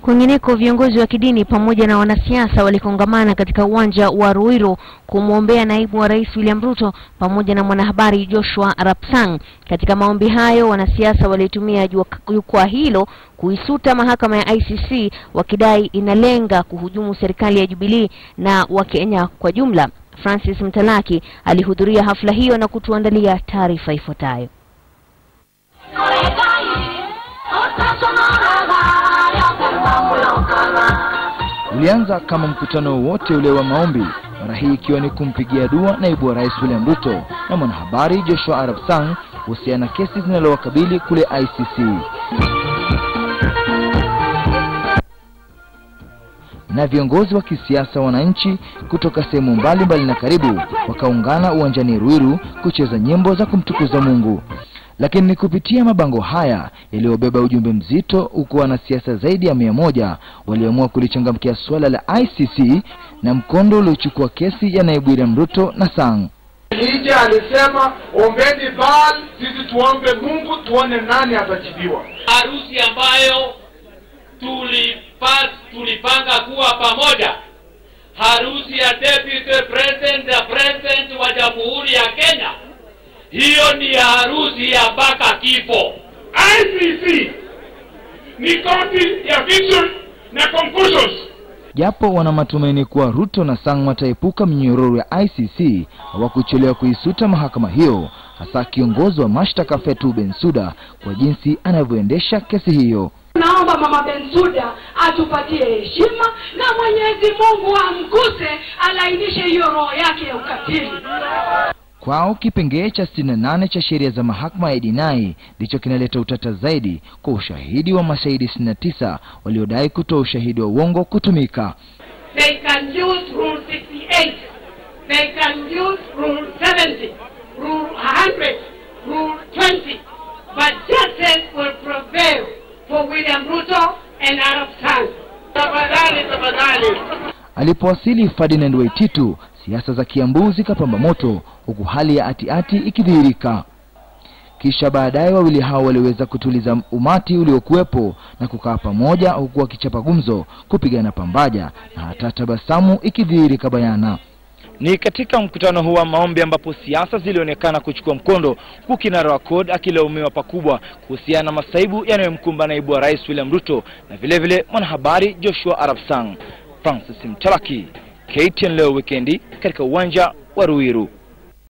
Kwingineko, viongozi wa kidini pamoja na wanasiasa walikongamana katika uwanja wa Ruiru kumwombea naibu wa rais William Ruto pamoja na mwanahabari Joshua Arap Sang. Katika maombi hayo, wanasiasa walitumia jukwaa hilo kuisuta mahakama ya ICC wakidai inalenga kuhujumu serikali ya Jubilee na Wakenya kwa jumla. Francis Mtalaki alihudhuria hafla hiyo na kutuandalia taarifa ifuatayo. Ulianza kama mkutano wote ule wa maombi, mara hii ikiwa ni kumpigia dua naibu wa rais William Ruto na mwanahabari Joshua Arap Sang kuhusiana na kesi zinazowakabili kule ICC. Na viongozi wa kisiasa, wananchi kutoka sehemu mbalimbali na karibu wakaungana uwanjani Ruiru kucheza nyimbo za kumtukuza Mungu. Lakini ni kupitia mabango haya yaliyobeba ujumbe mzito, huko wanasiasa zaidi ya 100 waliamua kulichangamkia swala la ICC na mkondo uliochukua kesi ya naibu William Ruto na Sang. Nije alisema ombeni Baal, sisi tuombe Mungu tuone nani atajibiwa. Harusi ambayo tulipanga kuwa pamoja, harusi ya deputy president na president wa Jamhuri ya Kenya, hiyo ni harusi ya mpaka kifo. ICC ni koti ya fiction na conclusions. Japo wana matumaini kuwa Ruto na Sang wataepuka mnyororo ya ICC, hawakuchelewa kuisuta mahakama hiyo, hasa kiongozi wa mashtaka Fetu Bensouda kwa jinsi anavyoendesha kesi hiyo. Naomba Mama Bensouda atupatie heshima na Mwenyezi Mungu amguse, alainishe hiyo roho yake ya ukatili. Kwao kipengee cha 68 cha sheria za mahakama ya jinai ndicho kinaleta utata zaidi, kwa ushahidi wa mashahidi 69 waliodai kutoa ushahidi wa uongo kutumika. They can use rule 68, they can use rule 70, rule 100, rule 20, but justice will prevail for William Ruto and Arap Sang. Tafadhali. Alipowasili Ferdinand Waititu, siasa za Kiambu zikapamba moto, huku hali ya ati ikidhihirika. Kisha baadaye wawili hao waliweza kutuliza umati uliokuwepo na kukaa pamoja, huku wakichapa gumzo, kupigana pambaja na hata tabasamu ikidhihirika bayana. Ni katika mkutano huu wa maombi ambapo siasa zilionekana kuchukua mkondo, huku kinara wa CORD akilaumiwa pakubwa kuhusiana na masaibu yanayomkumba naibu wa rais William Ruto na vile mwanahabari Joshua Arap Sang. Francis Mtalaki, KTN leo wikendi katika uwanja wa Ruiru.